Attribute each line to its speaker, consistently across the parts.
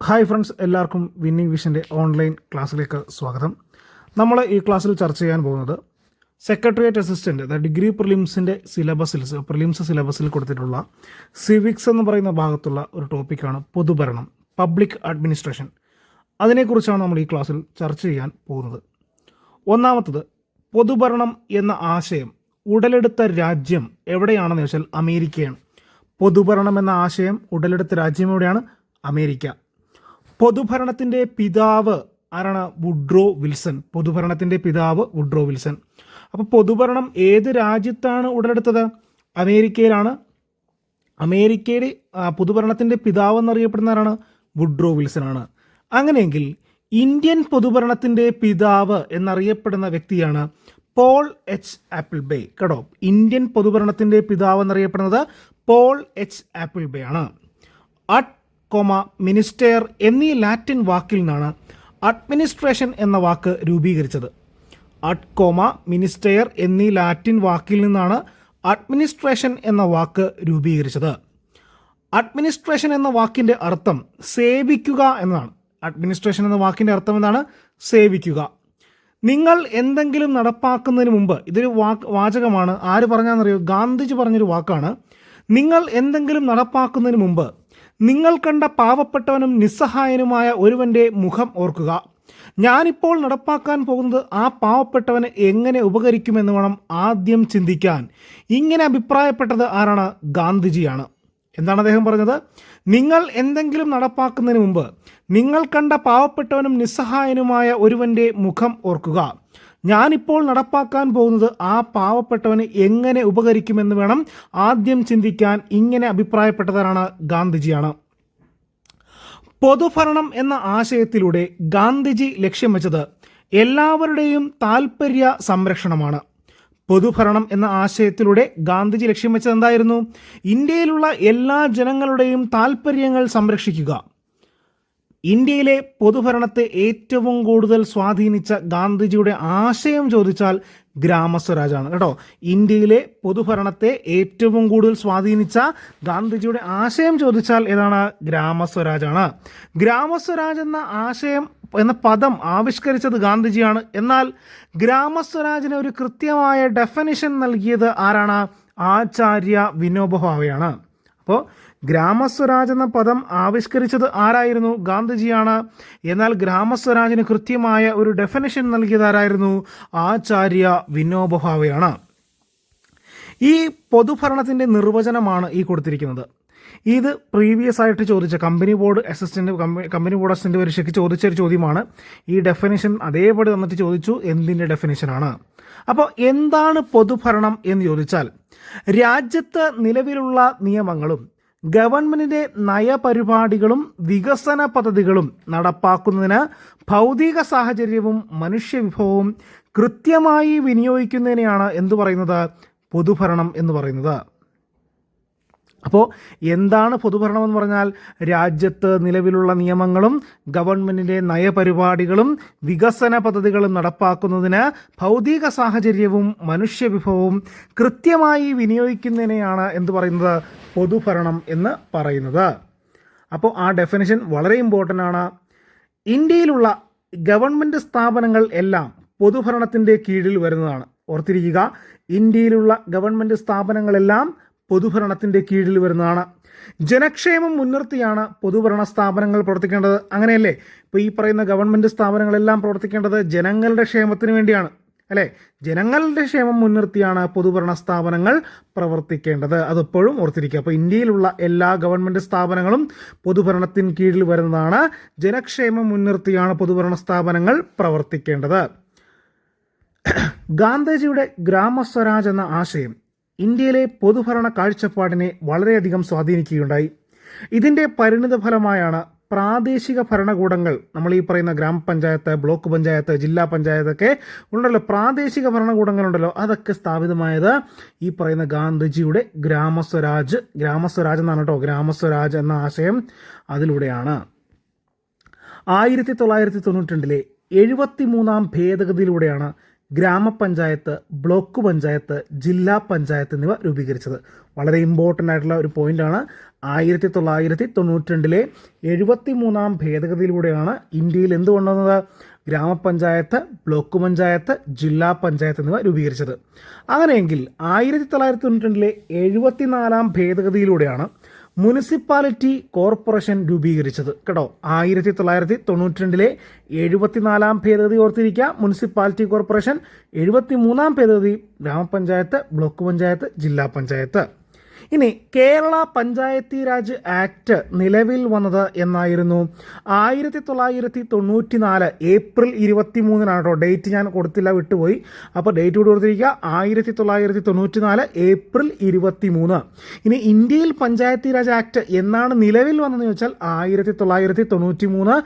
Speaker 1: Hi friends, എല്ലാവർക്കും winning വിഷൻ്റെ online ക്ലാസ്സിലേക്ക് സ്വാഗതം. നമ്മൾ ഈ ക്ലാസ്സിൽ ചർച്ച ചെയ്യാൻ പോകുന്നത് സെക്രട്ടേറിയറ്റ് അസിസ്റ്റൻ്റ് ഡിഗ്രി പ്രിലിംസിൻ്റെ പ്രിലിംസ് സിലബസിൽ കൊടുത്തിട്ടുള്ള സിവിക്സ് എന്ന് പറയുന്ന ഭാഗത്തുള്ള ഒരു ടോപ്പിക്കാണ് പൊതുഭരണം, പബ്ലിക് അഡ്മിനിസ്ട്രേഷൻ. അതിനെക്കുറിച്ചാണ് നമ്മൾ ഈ ക്ലാസ്സിൽ ചർച്ച ചെയ്യാൻ പോകുന്നത്. ഒന്നാമത്തത്, പൊതുഭരണം എന്ന ആശയം ഉടലെടുത്ത രാജ്യം എവിടെയാണെന്ന് വെച്ചാൽ അമേരിക്കയാണ്. പൊതുഭരണം എന്ന ആശയം ഉടലെടുത്ത രാജ്യം എവിടെയാണ്? അമേരിക്ക. പൊതുഭരണത്തിൻ്റെ പിതാവ് ആരാണ്? Woodrow Wilson. പൊതുഭരണത്തിൻ്റെ പിതാവ് വുഡ്രോ വിൽസൺ. അപ്പോൾ പൊതുഭരണം ഏത് രാജ്യത്താണ് ഉടലെടുത്തത്? അമേരിക്കയിലാണ്. അമേരിക്കയുടെ പൊതുഭരണത്തിൻ്റെ പിതാവ് എന്നറിയപ്പെടുന്ന ആരാണ്? വുഡ്രോ വിൽസൺ ആണ്. അങ്ങനെയെങ്കിൽ ഇന്ത്യൻ പൊതുഭരണത്തിൻ്റെ പിതാവ് എന്നറിയപ്പെടുന്ന വ്യക്തിയാണ് പോൾ എച്ച് ആപ്പിൾബേ. കേട്ടോ, ഇന്ത്യൻ പൊതുഭരണത്തിൻ്റെ പിതാവ് എന്നറിയപ്പെടുന്നത് പോൾ എച്ച് ആപ്പിൾബേ ആണ്. മിനിസ്റ്റർ എന്നീ ലാറ്റിൻ വാക്കിൽ നിന്നാണ് അഡ്മിനിസ്ട്രേഷൻ എന്ന വാക്ക് രൂപീകരിച്ചത്. മിനിസ്റ്റർ എന്നീ ലാറ്റിൻ വാക്കിൽ നിന്നാണ് അഡ്മിനിസ്ട്രേഷൻ എന്ന വാക്ക് രൂപീകരിച്ചത്. അഡ്മിനിസ്ട്രേഷൻ എന്ന വാക്കിൻ്റെ അർത്ഥം സേവിക്കുക എന്നതാണ്. അഡ്മിനിസ്ട്രേഷൻ എന്ന വാക്കിൻ്റെ അർത്ഥം എന്താണ്? സേവിക്കുക. നിങ്ങൾ എന്തെങ്കിലും നടപ്പാക്കുന്നതിന് മുമ്പ്, ഇതൊരു വാചകമാണ്. ആര് പറഞ്ഞാണെന്നറിയോ? ഗാന്ധിജി പറഞ്ഞൊരു വാക്കാണ്. നിങ്ങൾ എന്തെങ്കിലും നടപ്പാക്കുന്നതിന് മുമ്പ് നിങ്ങൾ കണ്ട പാവപ്പെട്ടവനും നിസ്സഹായനുമായ ഒരുവൻ്റെ മുഖം ഓർക്കുക. ഞാനിപ്പോൾ നടപ്പാക്കാൻ പോകുന്നത് ആ പാവപ്പെട്ടവന് എങ്ങനെ ഉപകരിക്കുമെന്ന് വേണം ആദ്യം ചിന്തിക്കാൻ. ഇങ്ങനെ അഭിപ്രായപ്പെട്ടത് ആരാണ്? ഗാന്ധിജിയാണ്. എന്താണ് അദ്ദേഹം പറഞ്ഞത്? നിങ്ങൾ എന്തെങ്കിലും നടപ്പാക്കുന്നതിന് മുമ്പ് നിങ്ങൾ കണ്ട പാവപ്പെട്ടവനും നിസ്സഹായനുമായ ഒരുവൻ്റെ മുഖം ഓർക്കുക. ഞാനിപ്പോൾ നടപ്പാക്കാൻ പോകുന്നത് ആ പാവപ്പെട്ടവന് എങ്ങനെ ഉപകരിക്കുമെന്ന് വേണം ആദ്യം ചിന്തിക്കാൻ. ഇങ്ങനെ അഭിപ്രായപ്പെട്ടതാണ് ഗാന്ധിജിയാണ്. പൊതുഭരണം എന്ന ആശയത്തിലൂടെ ഗാന്ധിജി ലക്ഷ്യം വെച്ചത് എല്ലാവരുടെയും താൽപ്പര്യ സംരക്ഷണമാണ്. പൊതുഭരണം എന്ന ആശയത്തിലൂടെ ഗാന്ധിജി ലക്ഷ്യം വെച്ചത് എന്തായിരുന്നു? ഇന്ത്യയിലുള്ള എല്ലാ ജനങ്ങളുടെയും താൽപ്പര്യങ്ങൾ സംരക്ഷിക്കുക. ഇന്ത്യയിലെ പൊതുഭരണത്തെ ഏറ്റവും കൂടുതൽ സ്വാധീനിച്ച ഗാന്ധിജിയുടെ ആശയം ചോദിച്ചാൽ ഗ്രാമസ്വരാജാണ്. കേട്ടോ, ഇന്ത്യയിലെ പൊതുഭരണത്തെ ഏറ്റവും കൂടുതൽ സ്വാധീനിച്ച ഗാന്ധിജിയുടെ ആശയം ചോദിച്ചാൽ ഏതാണ്? ഗ്രാമസ്വരാജാണ്. ഗ്രാമസ്വരാജ് എന്ന ആശയം എന്ന പദം ആവിഷ്കരിച്ചത് ഗാന്ധിജിയാണ്. എന്നാൽ ഗ്രാമസ്വരാജിന് ഒരു കൃത്യമായ ഡെഫിനിഷൻ നൽകിയത് ആരാണ്? ആചാര്യ വിനോബ ഭാവെയാണ്. അപ്പോൾ ഗ്രാമസ്വരാജ് എന്ന പദം ആവിഷ്കരിച്ചത് ആരായിരുന്നു? ഗാന്ധിജിയാണ്. എന്നാൽ ഗ്രാമസ്വരാജിന് കൃത്യമായ ഒരു ഡെഫിനിഷൻ നൽകിയത് ആരായിരുന്നു? ആചാര്യ വിനോബ ഭാവെയാണ്. ഈ പൊതുഭരണത്തിൻ്റെ നിർവചനമാണ് ഈ കൊടുത്തിരിക്കുന്നത്. ഇത് പ്രീവിയസ് ആയിട്ട് ചോദിച്ച കമ്പനി ബോർഡ് അസിസ്റ്റന്റ് പരീക്ഷയ്ക്ക് ചോദിച്ചൊരു ചോദ്യമാണ്. ഈ ഡെഫിനിഷൻ അതേപടി വന്നിട്ട് ചോദിച്ചു, എന്തിൻ്റെ ഡെഫിനിഷനാണ്? അപ്പോൾ എന്താണ് പൊതുഭരണം എന്ന് ചോദിച്ചാൽ, രാജ്യത്ത് നിലവിലുള്ള നിയമങ്ങളും ഗവൺമെന്റിന്റെ നയപരിപാടികളും വികസന പദ്ധതികളും നടപ്പാക്കുന്നതിന് ഭൗതിക സാഹചര്യവും മനുഷ്യവിഭവവും കൃത്യമായി വിനിയോഗിക്കുന്നതിനെയാണ് എന്തു പറയുന്നത്? പൊതുഭരണം എന്ന് പറയുന്നത്. അപ്പോൾ എന്താണ് പൊതുഭരണം എന്ന് പറഞ്ഞാൽ, രാജ്യത്ത് നിലവിലുള്ള നിയമങ്ങളും ഗവൺമെന്റിന്റെ നയപരിപാടികളും വികസന പദ്ധതികളും നടപ്പാക്കുന്നതിന് ഭൗതിക സാഹചര്യവും മനുഷ്യവിഭവവും കൃത്യമായി വിനിയോഗിക്കുന്നതിനെയാണ് എന്ത് പറയുന്നത്? പൊതുഭരണം എന്ന് പറയുന്നത്. അപ്പോൾ ആ ഡെഫിനിഷൻ വളരെ ഇമ്പോർട്ടൻ്റ് ആണ്. ഇന്ത്യയിലുള്ള ഗവൺമെൻറ് സ്ഥാപനങ്ങൾ എല്ലാം പൊതുഭരണത്തിൻ്റെ കീഴിൽ വരുന്നതാണ്. ഓർത്തിരിക്കുക, ഇന്ത്യയിലുള്ള ഗവൺമെൻറ് സ്ഥാപനങ്ങളെല്ലാം പൊതുഭരണത്തിൻ്റെ കീഴിൽ വരുന്നതാണ്. ജനക്ഷേമം മുൻനിർത്തിയാണ് പൊതുഭരണ സ്ഥാപനങ്ങൾ പ്രവർത്തിക്കേണ്ടത്. അങ്ങനെയല്ലേ? ഇപ്പോൾ ഈ പറയുന്ന ഗവൺമെൻറ് സ്ഥാപനങ്ങളെല്ലാം പ്രവർത്തിക്കേണ്ടത് ജനങ്ങളുടെ ക്ഷേമത്തിന് വേണ്ടിയാണ്, അല്ലേ? ജനങ്ങളുടെ ക്ഷേമം മുൻനിർത്തിയാണ് പൊതുഭരണ സ്ഥാപനങ്ങൾ പ്രവർത്തിക്കേണ്ടത്. അതെപ്പോഴും ഓർത്തിരിക്കുക. അപ്പോൾ ഇന്ത്യയിലുള്ള എല്ലാ ഗവൺമെൻറ് സ്ഥാപനങ്ങളും പൊതുഭരണത്തിന് കീഴിൽ വരുന്നതാണ്. ജനക്ഷേമം മുൻനിർത്തിയാണ് പൊതുഭരണ സ്ഥാപനങ്ങൾ പ്രവർത്തിക്കേണ്ടത്. ഗാന്ധിജിയുടെ ഗ്രാമസ്വരാജ് എന്ന ആശയം ഇന്ത്യയിലെ പൊതുഭരണ കാഴ്ചപ്പാടിനെ വളരെയധികം സ്വാധീനിക്കുകയുണ്ടായി. ഇതിൻ്റെ പരിണിത ഫലമായാണ് പ്രാദേശിക ഭരണകൂടങ്ങൾ, നമ്മൾ ഈ പറയുന്ന ഗ്രാമപഞ്ചായത്ത്, ബ്ലോക്ക് പഞ്ചായത്ത്, ജില്ലാ പഞ്ചായത്തൊക്കെ ഉണ്ടല്ലോ, പ്രാദേശിക ഭരണകൂടങ്ങളുണ്ടല്ലോ, അതൊക്കെ സ്ഥാപിതമായത് ഈ പറയുന്ന ഗാന്ധിജിയുടെ ഗ്രാമസ്വരാജ് എന്നാണ് കേട്ടോ. ഗ്രാമസ്വരാജ് എന്ന ആശയം അതിലൂടെയാണ്. 1992 73 ഭേദഗതിയിലൂടെയാണ് ഗ്രാമപഞ്ചായത്ത്, ബ്ലോക്ക് പഞ്ചായത്ത്, ജില്ലാ പഞ്ചായത്ത് എന്നിവ രൂപീകരിച്ചത്. വളരെ ഇമ്പോർട്ടൻ്റ് ആയിട്ടുള്ള ഒരു പോയിന്റാണ്. 1992 73-ാം ഭേദഗതിയിലൂടെയാണ് ഇന്ത്യയിൽ എന്ത് കൊണ്ടുവന്നത്? ഗ്രാമപഞ്ചായത്ത്, ബ്ലോക്ക് പഞ്ചായത്ത്, ജില്ലാ പഞ്ചായത്ത് എന്നിവ രൂപീകരിച്ചത്. അങ്ങനെയെങ്കിൽ 1992 74-ാം ഭേദഗതിയിലൂടെയാണ് മുനിസിപ്പാലിറ്റി കോർപ്പറേഷൻ രൂപീകരിച്ചത് കേട്ടോ. 1992 74-ാം ഭേദഗതി ഓർത്തിരിക്കുക, മുനിസിപ്പാലിറ്റി കോർപ്പറേഷൻ. 73-ാം ഭേദഗതി ഗ്രാമപഞ്ചായത്ത്, ബ്ലോക്ക് പഞ്ചായത്ത്, ജില്ലാ പഞ്ചായത്ത്. ഇനി കേരള പഞ്ചായത്തി രാജ് ആക്ട് നിലവിൽ വന്നത് എന്നായിരുന്നു? 1994 ഏപ്രിൽ 23-നാണ് കേട്ടോ. ഡേറ്റ് ഞാൻ കൊടുത്തില്ല, വിട്ടുപോയി. അപ്പോൾ ഡേറ്റ് കൂടി കൊടുത്തിരിക്കുക, 1994 ഏപ്രിൽ 23. ഇനി ഇന്ത്യയിൽ പഞ്ചായത്തി രാജ് ആക്ട് എന്നാണ് നിലവിൽ വന്നതെന്ന് ചോദിച്ചാൽ 1993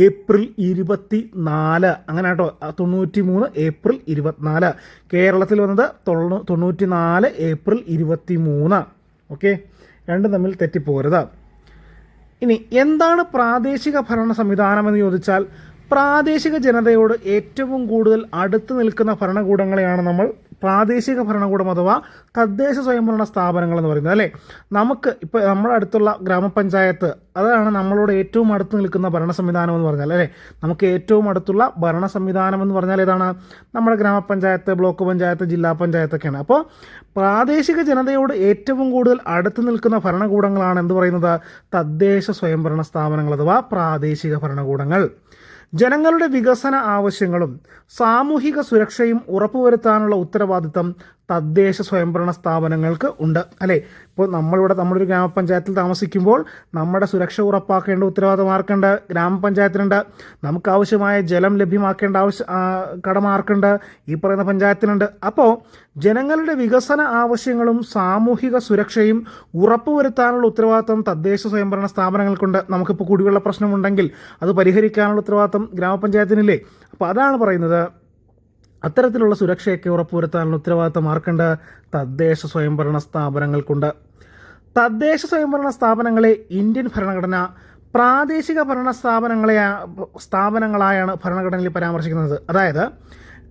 Speaker 1: ഏപ്രിൽ 24. അങ്ങനെ കേട്ടോ, 93 ഏപ്രിൽ 24. കേരളത്തിൽ വന്നത് 94 ഏപ്രിൽ 23. ഓക്കെ, രണ്ടും തമ്മിൽ തെറ്റിപ്പോരുത്. ഇനി എന്താണ് പ്രാദേശിക ഭരണ സംവിധാനം എന്ന് ചോദിച്ചാൽ, പ്രാദേശിക ജനതയോട് ഏറ്റവും കൂടുതൽ അടുത്ത് നിൽക്കുന്ന ഭരണകൂടങ്ങളെയാണ് നമ്മൾ പ്രാദേശിക ഭരണകൂടം അഥവാ തദ്ദേശ സ്വയംഭരണ സ്ഥാപനങ്ങൾ എന്ന് പറയുന്നത്. അല്ലേ, നമുക്ക് ഇപ്പോൾ നമ്മുടെ അടുത്തുള്ള ഗ്രാമപഞ്ചായത്ത്, അതാണ് നമ്മളോട് ഏറ്റവും അടുത്ത് നിൽക്കുന്ന ഭരണ സംവിധാനം എന്ന് പറഞ്ഞാൽ. അല്ലേ, നമുക്ക് ഏറ്റവും അടുത്തുള്ള ഭരണ സംവിധാനം എന്ന് പറഞ്ഞാൽ ഏതാണ്? നമ്മുടെ ഗ്രാമപഞ്ചായത്ത്, ബ്ലോക്ക് പഞ്ചായത്ത്, ജില്ലാ പഞ്ചായത്തൊക്കെയാണ്. അപ്പോൾ പ്രാദേശിക ജനതയോട് ഏറ്റവും കൂടുതൽ അടുത്ത് നിൽക്കുന്ന ഭരണകൂടങ്ങളാണ് എന്ത് പറയുന്നത്? തദ്ദേശ സ്വയംഭരണ സ്ഥാപനങ്ങൾ അഥവാ പ്രാദേശിക ഭരണകൂടങ്ങൾ. ജനങ്ങളുടെ വികസന ആവശ്യങ്ങളും സാമൂഹിക സുരക്ഷയും ഉറപ്പുവരുത്താനുള്ള ഉത്തരവാദിത്തം തദ്ദേശ സ്വയംഭരണ സ്ഥാപനങ്ങൾക്ക് ഉണ്ട്. അല്ലേ, ഇപ്പോൾ നമ്മളൊരു ഗ്രാമപഞ്ചായത്തിൽ താമസിക്കുമ്പോൾ നമ്മുടെ സുരക്ഷ ഉറപ്പാക്കേണ്ട ഉത്തരവാദിത്തം ആർക്കുണ്ട്? ഗ്രാമപഞ്ചായത്തിനുണ്ട്. നമുക്ക് ആവശ്യമായ ജലം ലഭ്യമാക്കേണ്ട കടമ ആർക്കുണ്ട്? ഈ പറയുന്ന പഞ്ചായത്തിനുണ്ട്. അപ്പോൾ ജനങ്ങളുടെ വികസന ആവശ്യങ്ങളും സാമൂഹിക സുരക്ഷയും ഉറപ്പുവരുത്താനുള്ള ഉത്തരവാദിത്തം തദ്ദേശ സ്വയംഭരണ സ്ഥാപനങ്ങൾക്കുണ്ട്. നമുക്കിപ്പോൾ കുടിവെള്ള പ്രശ്നമുണ്ടെങ്കിൽ അത് പരിഹരിക്കാനുള്ള ഉത്തരവാദിത്തം ഗ്രാമപഞ്ചായത്തിനില്ലേ? അപ്പോൾ അതാണ് പറയുന്നത്, അത്തരത്തിലുള്ള സുരക്ഷയൊക്കെ ഉറപ്പുവരുത്താനുള്ള ഉത്തരവാദിത്തം ആർക്കുണ്ട്? തദ്ദേശ സ്വയംഭരണ സ്ഥാപനങ്ങൾക്കുണ്ട്. തദ്ദേശ സ്വയംഭരണ സ്ഥാപനങ്ങളെ ഇന്ത്യൻ ഭരണഘടന പ്രാദേശിക ഭരണ സ്ഥാപനങ്ങളായാണ് ഭരണഘടനയിൽ പരാമർശിക്കുന്നത്. അതായത്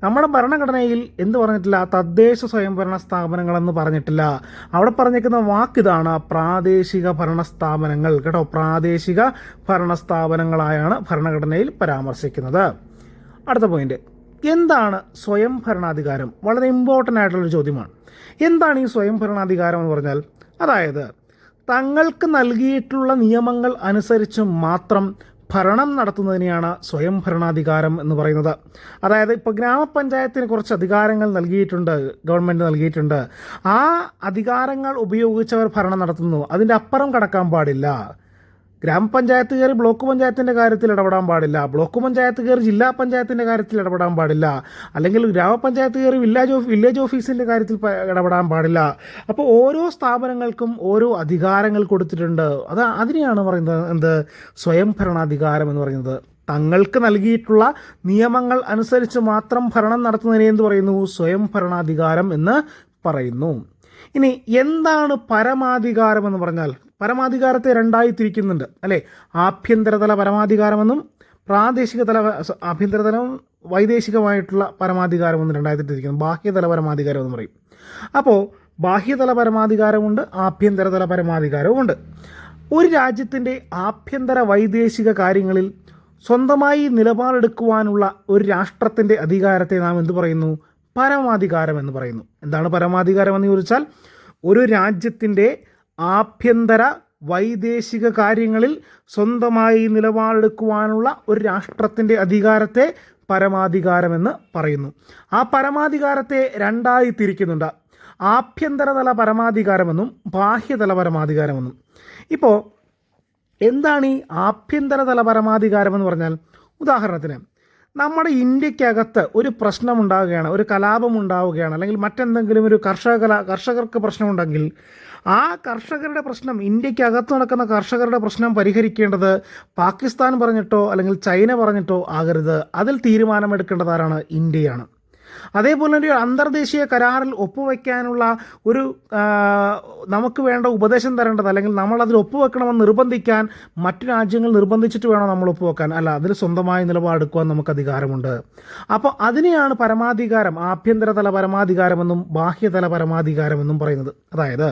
Speaker 1: നമ്മുടെ ഭരണഘടനയിൽ എന്ത് പറഞ്ഞിട്ടില്ല? തദ്ദേശ സ്വയംഭരണ സ്ഥാപനങ്ങളെന്ന് പറഞ്ഞിട്ടില്ല. അവിടെ പറഞ്ഞിരിക്കുന്ന വാക്കിതാണ് പ്രാദേശിക ഭരണ സ്ഥാപനങ്ങൾ കേട്ടോ. പ്രാദേശിക ഭരണ സ്ഥാപനങ്ങളായാണ് ഭരണഘടനയിൽ പരാമർശിക്കുന്നത്. അടുത്ത പോയിന്റ്, എന്താണ് സ്വയം ഭരണാധികാരം? വളരെ ഇമ്പോർട്ടൻ്റ് ആയിട്ടുള്ളൊരു ചോദ്യമാണ്. എന്താണ് ഈ സ്വയം ഭരണാധികാരം എന്ന് പറഞ്ഞാൽ? അതായത് തങ്ങൾക്ക് നൽകിയിട്ടുള്ള നിയമങ്ങൾ അനുസരിച്ച് മാത്രം ഭരണം നടത്തുന്നതിനെയാണ് സ്വയം ഭരണാധികാരം എന്ന് പറയുന്നത്. അതായത് ഇപ്പോൾ ഗ്രാമപഞ്ചായത്തിന് കുറച്ച് അധികാരങ്ങൾ നൽകിയിട്ടുണ്ട്, ഗവൺമെൻറ് നൽകിയിട്ടുണ്ട്. ആ അധികാരങ്ങൾ ഉപയോഗിച്ചവർ ഭരണം നടത്തുന്നു, അതിൻ്റെ അപ്പുറം കടക്കാൻ പാടില്ല. ഗ്രാമപഞ്ചായത്ത് കയറി ബ്ലോക്ക് പഞ്ചായത്തിൻ്റെ കാര്യത്തിൽ ഇടപെടാൻ പാടില്ല, ബ്ലോക്ക് പഞ്ചായത്ത് കയറി ജില്ലാ പഞ്ചായത്തിൻ്റെ കാര്യത്തിൽ ഇടപെടാൻ പാടില്ല, അല്ലെങ്കിൽ ഗ്രാമപഞ്ചായത്ത് കയറി വില്ലേജ് ഓഫീസിൻ്റെ കാര്യത്തിൽ ഇടപെടാൻ പാടില്ല. അപ്പോൾ ഓരോ സ്ഥാപനങ്ങൾക്കും ഓരോ അധികാരങ്ങൾ കൊടുത്തിട്ടുണ്ട്. അതിനെയാണ് പറയുന്നത് എന്ത്? സ്വയം ഭരണാധികാരം എന്ന് പറയുന്നത്. തങ്ങൾക്ക് നൽകിയിട്ടുള്ള നിയമങ്ങൾ അനുസരിച്ച് മാത്രം ഭരണം നടത്തുന്നതിനെ എന്ത് പറയുന്നു? സ്വയം ഭരണാധികാരം എന്ന് പറയുന്നു. ഇനി എന്താണ് പരമാധികാരം എന്ന് പറഞ്ഞാൽ? പരമാധികാരത്തെ രണ്ടായി തിരിക്കുന്നുണ്ട് അല്ലേ? ആഭ്യന്തരതല പരമാധികാരമെന്നും ആഭ്യന്തരതലവും വൈദേശികമായിട്ടുള്ള പരമാധികാരമെന്നും രണ്ടായി തിരിക്കുന്നു. ബാഹ്യതല പരമാധികാരം എന്ന് പറയും. അപ്പോൾ ബാഹ്യതല പരമാധികാരമുണ്ട്, ആഭ്യന്തരതല പരമാധികാരവുമുണ്ട്. ഒരു രാജ്യത്തിൻ്റെ ആഭ്യന്തര വൈദേശിക കാര്യങ്ങളിൽ സ്വന്തമായി നിലപാടെടുക്കുവാനുള്ള ഒരു രാഷ്ട്രത്തിൻ്റെ അധികാരത്തെ നാം എന്ത് പറയുന്നു? പരമാധികാരം എന്ന് പറയുന്നു. എന്താണ് പരമാധികാരം എന്ന് ചോദിച്ചാൽ, ഒരു രാജ്യത്തിൻ്റെ ആഭ്യന്തര വൈദേശിക കാര്യങ്ങളിൽ സ്വന്തമായി നിലപാടെടുക്കുവാനുള്ള ഒരു രാഷ്ട്രത്തിൻ്റെ അധികാരത്തെ പരമാധികാരമെന്ന് പറയുന്നു. ആ പരമാധികാരത്തെ രണ്ടായി തിരിക്കുന്നുണ്ട്, ആഭ്യന്തരതല പരമാധികാരമെന്നും ബാഹ്യതല പരമാധികാരമെന്നും. ഇപ്പോൾ എന്താണ് ഈ ആഭ്യന്തരതല പരമാധികാരമെന്ന് പറഞ്ഞാൽ? ഉദാഹരണത്തിന് നമ്മുടെ ഇന്ത്യക്കകത്ത് ഒരു പ്രശ്നമുണ്ടാവുകയാണ്, ഒരു കലാപം ഉണ്ടാവുകയാണ്, അല്ലെങ്കിൽ മറ്റെന്തെങ്കിലും ഒരു കർഷകർക്ക് പ്രശ്നമുണ്ടെങ്കിൽ ആ കർഷകരുടെ പ്രശ്നം, ഇന്ത്യക്കകത്ത് നടക്കുന്ന കർഷകരുടെ പ്രശ്നം പരിഹരിക്കേണ്ടത് പാകിസ്ഥാൻ പറഞ്ഞിട്ടോ അല്ലെങ്കിൽ ചൈന പറഞ്ഞിട്ടോ ആകരുത്. അതിൽ തീരുമാനമെടുക്കേണ്ടത് ആരാണ്? ഇന്ത്യയാണ്. അതേപോലെ തന്നെ ഒരു അന്തർദേശീയ കരാറിൽ ഒപ്പുവെക്കാനുള്ള ഒരു നമുക്ക് വേണ്ട ഉപദേശം തരേണ്ടത്, അല്ലെങ്കിൽ നമ്മൾ അതിൽ ഒപ്പുവെക്കണമെന്ന് നിർബന്ധിക്കാൻ മറ്റു രാജ്യങ്ങൾ നിർബന്ധിച്ചിട്ട് വേണം നമ്മൾ ഒപ്പുവെക്കാൻ, അല്ല അതിൽ സ്വന്തമായ നിലപാടെടുക്കുവാൻ നമുക്ക് അധികാരമുണ്ട്. അപ്പോൾ അതിനെയാണ് പരമാധികാരം, ആഭ്യന്തരതല പരമാധികാരമെന്നും ബാഹ്യതല പരമാധികാരമെന്നും പറയുന്നത്. അതായത്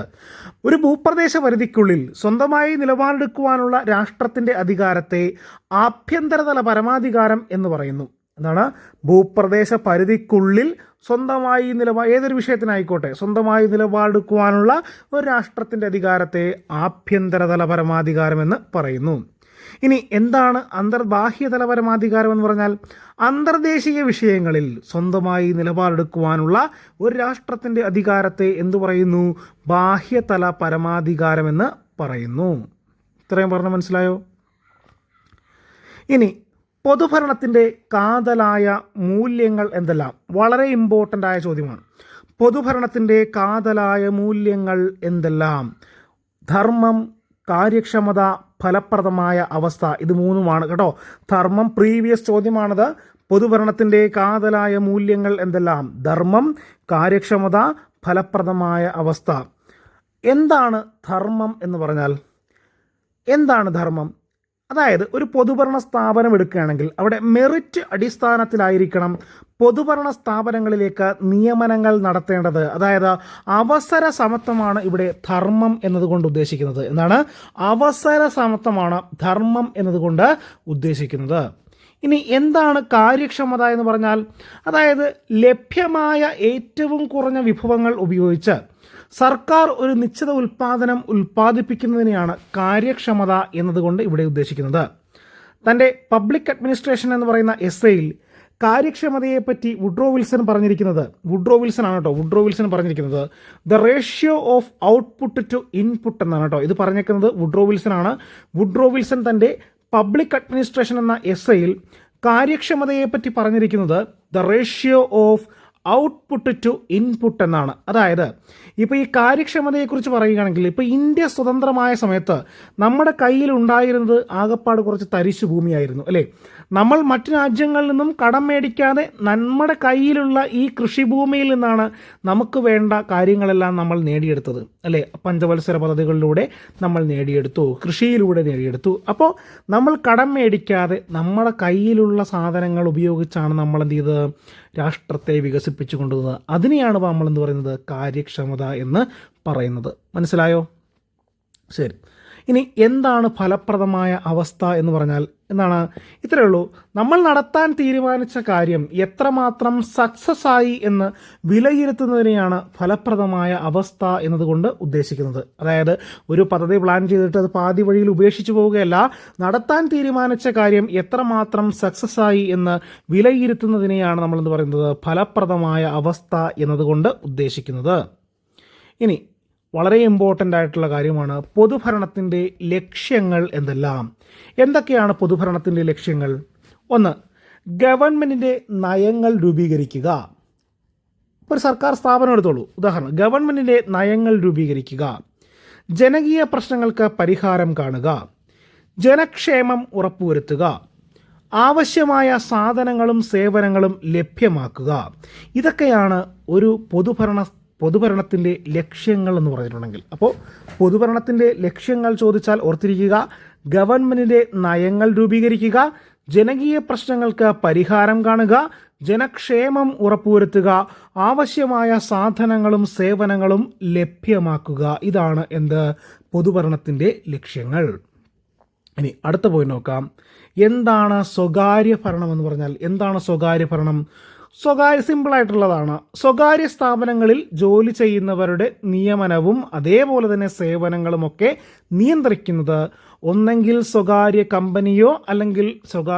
Speaker 1: ഒരു ഭൂപ്രദേശ പരിധിക്കുള്ളിൽ സ്വന്തമായി നിലപാടെടുക്കുവാനുള്ള രാഷ്ട്രത്തിൻ്റെ അധികാരത്തെ ആഭ്യന്തരതല പരമാധികാരം എന്ന് പറയുന്നു. എന്താണ്? ഭൂപ്രദേശ പരിധിക്കുള്ളിൽ സ്വന്തമായി ഏതൊരു വിഷയത്തിനായിക്കോട്ടെ സ്വന്തമായി നിലപാടെടുക്കുവാനുള്ള ഒരു രാഷ്ട്രത്തിൻ്റെ അധികാരത്തെ ആഭ്യന്തരതല പരമാധികാരം എന്ന് പറയുന്നു. ഇനി എന്താണ് ബാഹ്യതല പരമാധികാരം എന്ന് പറഞ്ഞാൽ? അന്തർദേശീയ വിഷയങ്ങളിൽ സ്വന്തമായി നിലപാടെടുക്കുവാനുള്ള ഒരു രാഷ്ട്രത്തിൻ്റെ അധികാരത്തെ എന്തു പറയുന്നു? ബാഹ്യതല പരമാധികാരമെന്ന് പറയുന്നു. ഇത്രയും പറഞ്ഞ മനസ്സിലായോ? ഇനി പൊതുഭരണത്തിൻ്റെ കാതലായ മൂല്യങ്ങൾ എന്തെല്ലാം? വളരെ ഇമ്പോർട്ടൻ്റ് ആയ ചോദ്യമാണ്. പൊതുഭരണത്തിൻ്റെ കാതലായ മൂല്യങ്ങൾ എന്തെല്ലാം? ധർമ്മം, കാര്യക്ഷമത, ഫലപ്രദമായ അവസ്ഥ. ഇത് മൂന്നുമാണ് കേട്ടോ. ധർമ്മം പ്രീവിയസ് ചോദ്യമാണത്. പൊതുഭരണത്തിൻ്റെ കാതലായ മൂല്യങ്ങൾ എന്തെല്ലാം? ധർമ്മം, കാര്യക്ഷമത, ഫലപ്രദമായ അവസ്ഥ. എന്താണ് ധർമ്മം എന്ന് പറഞ്ഞാൽ? എന്താണ് ധർമ്മം? അതായത് ഒരു പൊതുഭരണ സ്ഥാപനം എടുക്കുകയാണെങ്കിൽ അവിടെ മെറിറ്റ് അടിസ്ഥാനത്തിലായിരിക്കണം പൊതുഭരണ സ്ഥാപനങ്ങളിലേക്ക് നിയമനങ്ങൾ നടത്തേണ്ടത്. അതായത് അവസര സമത്വമാണ് ഇവിടെ ധർമ്മം എന്നതുകൊണ്ട് ഉദ്ദേശിക്കുന്നത്. എന്താണ്? അവസര സമത്വമാണ് ധർമ്മം എന്നതുകൊണ്ട് ഉദ്ദേശിക്കുന്നത്. ഇനി എന്താണ് കാര്യക്ഷമത എന്ന് പറഞ്ഞാൽ? അതായത് ലഭ്യമായ ഏറ്റവും കുറഞ്ഞ വിഭവങ്ങൾ ഉപയോഗിച്ച് സർക്കാർ ഒരു നിശ്ചിത ഉൽപ്പാദനം ഉൽപ്പാദിപ്പിക്കുന്നതിനെയാണ് കാര്യക്ഷമത എന്നതുകൊണ്ട് ഇവിടെ ഉദ്ദേശിക്കുന്നത്. തൻ്റെ പബ്ലിക് അഡ്മിനിസ്ട്രേഷൻ എന്ന് പറയുന്ന എസ്സേയിൽ കാര്യക്ഷമതയെപ്പറ്റി വുഡ്രോ വിൽസൺ പറഞ്ഞിരിക്കുന്നത്, വുഡ്രോ വിൽസൺ പറഞ്ഞിരിക്കുന്നത് the ratio of output to input എന്നാണ് കേട്ടോ. ഇത് പറഞ്ഞേക്കുന്നത് വുഡ്രോ വിൽസൺ ആണ്. വുഡ്രോ വിൽസൺ തൻ്റെ പബ്ലിക് അഡ്മിനിസ്ട്രേഷൻ എന്ന എസ്സേയിൽ കാര്യക്ഷമതയെപ്പറ്റി പറഞ്ഞിരിക്കുന്നത് the ratio of output to input എന്നാണ്. അതായത് ഇപ്പോൾ ഈ കാര്യക്ഷമതയെക്കുറിച്ച് പറയുകയാണെങ്കിൽ ഇപ്പോൾ ഇന്ത്യ സ്വതന്ത്രമായ സമയത്ത് നമ്മുടെ കയ്യിൽ ഉണ്ടായിരുന്നത് ആകപ്പാട് കുറച്ച് തരിശു ഭൂമിയായിരുന്നു അല്ലേ. നമ്മൾ മറ്റു രാജ്യങ്ങളിൽ നിന്നും കടം മേടിക്കാതെ നമ്മുടെ കയ്യിലുള്ള ഈ കൃഷിഭൂമിയിൽ നിന്നാണ് നമുക്ക് വേണ്ട കാര്യങ്ങളെല്ലാം നമ്മൾ നേടിയെടുത്തത് അല്ലേ. പഞ്ചവത്സര പദ്ധതികളിലൂടെ നമ്മൾ നേടിയെടുത്തു, കൃഷിയിലൂടെ നേടിയെടുത്തു. അപ്പോൾ നമ്മൾ കടം മേടിക്കാതെ നമ്മുടെ കയ്യിലുള്ള സാധനങ്ങൾ ഉപയോഗിച്ചാണ് നമ്മൾ എന്ത് ചെയ്തത്? രാഷ്ട്രത്തെ വികസിപ്പിച്ചു കൊണ്ടുവന്നത്. അതിനെയാണ് നമ്മൾ എന്ത് പറയുന്നത്? കാര്യക്ഷമത എന്ന് പറയുന്നത്. മനസ്സിലായോ? ശരി. ഇനി എന്താണ് ഫലപ്രദമായ അവസ്ഥ എന്ന് പറഞ്ഞാൽ എന്താണ്? ഇത്രയേ ഉള്ളൂ. നമ്മൾ നടത്താൻ തീരുമാനിച്ച കാര്യം എത്രമാത്രം സക്സസ് ആയി എന്ന് വിലയിരുത്തുന്നതിനെയാണ് ഫലപ്രദമായ അവസ്ഥ എന്നതുകൊണ്ട് ഉദ്ദേശിക്കുന്നത്. അതായത് ഒരു പദ്ധതി പ്ലാൻ ചെയ്തിട്ട് അത് പാതി വഴിയിൽ ഉപേക്ഷിച്ചു പോവുകയല്ല, നടത്താൻ തീരുമാനിച്ച കാര്യം എത്രമാത്രം സക്സസ് ആയി എന്ന് വിലയിരുത്തുന്നതിനെയാണ് നമ്മൾ എന്ത് പറയുന്നത്? ഫലപ്രദമായ അവസ്ഥ എന്നതുകൊണ്ട് ഉദ്ദേശിക്കുന്നത്. ഇനി വളരെ ഇമ്പോർട്ടൻ്റ് ആയിട്ടുള്ള കാര്യമാണ് പൊതുഭരണത്തിൻ്റെ ലക്ഷ്യങ്ങൾ എന്തെല്ലാം? എന്തൊക്കെയാണ് പൊതുഭരണത്തിൻ്റെ ലക്ഷ്യങ്ങൾ? ഒന്ന്, ഗവൺമെൻറ്റിൻ്റെ നയങ്ങൾ രൂപീകരിക്കുക. ഒരു സർക്കാർ സ്ഥാപനം എടുത്തോളൂ, ഉദാഹരണം ഗവൺമെൻറ്റിൻ്റെ നയങ്ങൾ രൂപീകരിക്കുക, ജനകീയ പ്രശ്നങ്ങൾക്ക് പരിഹാരം കാണുക, ജനക്ഷേമം ഉറപ്പുവരുത്തുക, ആവശ്യമായ സാധനങ്ങളും സേവനങ്ങളും ലഭ്യമാക്കുക. ഇതൊക്കെയാണ് ഒരു പൊതുഭരണത്തിൻ്റെ ലക്ഷ്യങ്ങൾ എന്ന് പറഞ്ഞിട്ടുണ്ടെങ്കിൽ. അപ്പോൾ പൊതുഭരണത്തിൻ്റെ ലക്ഷ്യങ്ങൾ ചോദിച്ചാൽ ഓർത്തിരിക്കുക, ഗവൺമെൻറ്റിൻ്റെ നയങ്ങൾ രൂപീകരിക്കുക, ജനകീയ പ്രശ്നങ്ങൾക്ക് പരിഹാരം കാണുക, ജനക്ഷേമം ഉറപ്പുവരുത്തുക, ആവശ്യമായ സാധനങ്ങളും സേവനങ്ങളും ലഭ്യമാക്കുക. ഇതാണ് പൊതുഭരണത്തിൻ്റെ ലക്ഷ്യങ്ങൾ. ഇനി അടുത്ത പോയി നോക്കാം. എന്താണ് സ്വകാര്യ ഭരണം എന്ന് പറഞ്ഞാൽ? എന്താണ് സ്വകാര്യ ഭരണം? സിമ്പിളായിട്ടുള്ളതാണ്. സ്വകാര്യ സ്ഥാപനങ്ങളിൽ ജോലി ചെയ്യുന്നവരുടെ നിയമനവും അതേപോലെ തന്നെ സേവനങ്ങളുമൊക്കെ നിയന്ത്രിക്കുന്നത് ഒന്നെങ്കിൽ സ്വകാര്യ കമ്പനിയോ അല്ലെങ്കിൽ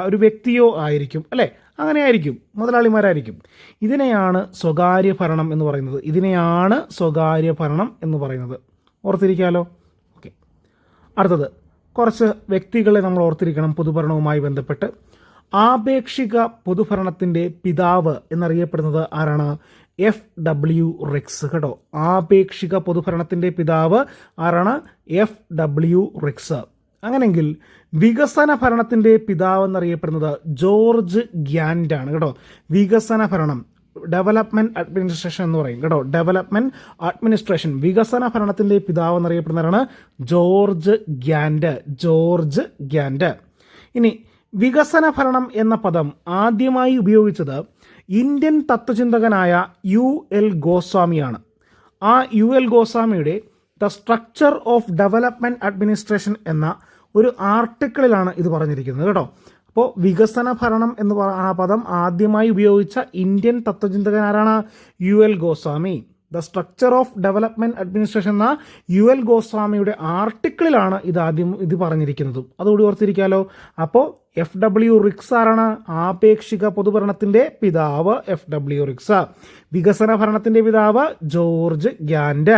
Speaker 1: ഒരു വ്യക്തിയോ ആയിരിക്കും അല്ലേ. അങ്ങനെ ആയിരിക്കും, മുതലാളിമാരായിരിക്കും. ഇതിനെയാണ് സ്വകാര്യ ഭരണം എന്ന് പറയുന്നത്. ഇതിനെയാണ് സ്വകാര്യ ഭരണം എന്ന് പറയുന്നത്. ഓർത്തിരിക്കാമല്ലോ. ഓക്കെ. അടുത്തത് കുറച്ച് വ്യക്തികളെ നമ്മൾ ഓർത്തിരിക്കണം പൊതുഭരണവുമായി ബന്ധപ്പെട്ട്. ആപേക്ഷിക പൊതുഭരണത്തിൻ്റെ പിതാവ് എന്നറിയപ്പെടുന്നത് ആരാണ്? FW റിക്സ് കേട്ടോ. ആപേക്ഷിക പൊതുഭരണത്തിൻ്റെ പിതാവ് ആരാണ്? FW റിക്സ്. അങ്ങനെയെങ്കിൽ വികസന ഭരണത്തിൻ്റെ പിതാവ് എന്നറിയപ്പെടുന്നത് ജോർജ് ഗ്യാൻഡ് ആണ് കേട്ടോ. വികസന ഭരണം ഡെവലപ്മെൻറ്റ് അഡ്മിനിസ്ട്രേഷൻ എന്ന് പറയും കേട്ടോ. ഡെവലപ്മെൻറ്റ് അഡ്മിനിസ്ട്രേഷൻ, വികസന ഭരണത്തിൻ്റെ പിതാവ് എന്നറിയപ്പെടുന്നവരാണ് ജോർജ് ഗ്യാൻഡ്. ഇനി വികസന ഭരണം എന്ന പദം ആദ്യമായി ഉപയോഗിച്ചത് ഇന്ത്യൻ തത്വചിന്തകനായ UL ഗോസ്വാമിയാണ്. ആ UL ഗോസ്വാമിയുടെ the structure of development administration എന്ന ഒരു ആർട്ടിക്കിളിലാണ് ഇത് പറഞ്ഞിരിക്കുന്നത് കേട്ടോ. അപ്പോൾ വികസന ഭരണം എന്ന് ആ പദം ആദ്യമായി ഉപയോഗിച്ച ഇന്ത്യൻ തത്വചിന്തകൻ ആരാണ്? UL Goswami. The structure of development administration എന്ന UL ഗോസ്വാമിയുടെ ആർട്ടിക്കിളിലാണ് ഇത് പറഞ്ഞിരിക്കുന്നതും. അതുകൂടി ഓർത്തിരിക്കാമല്ലോ. അപ്പോൾ FW റിക്സ് ആരാണ്? ആപേക്ഷിക പൊതുഭരണത്തിൻ്റെ പിതാവ് FW റിക്സ്. വികസന ഭരണത്തിൻ്റെ പിതാവ് ജോർജ് ഗ്യാൻഡ്.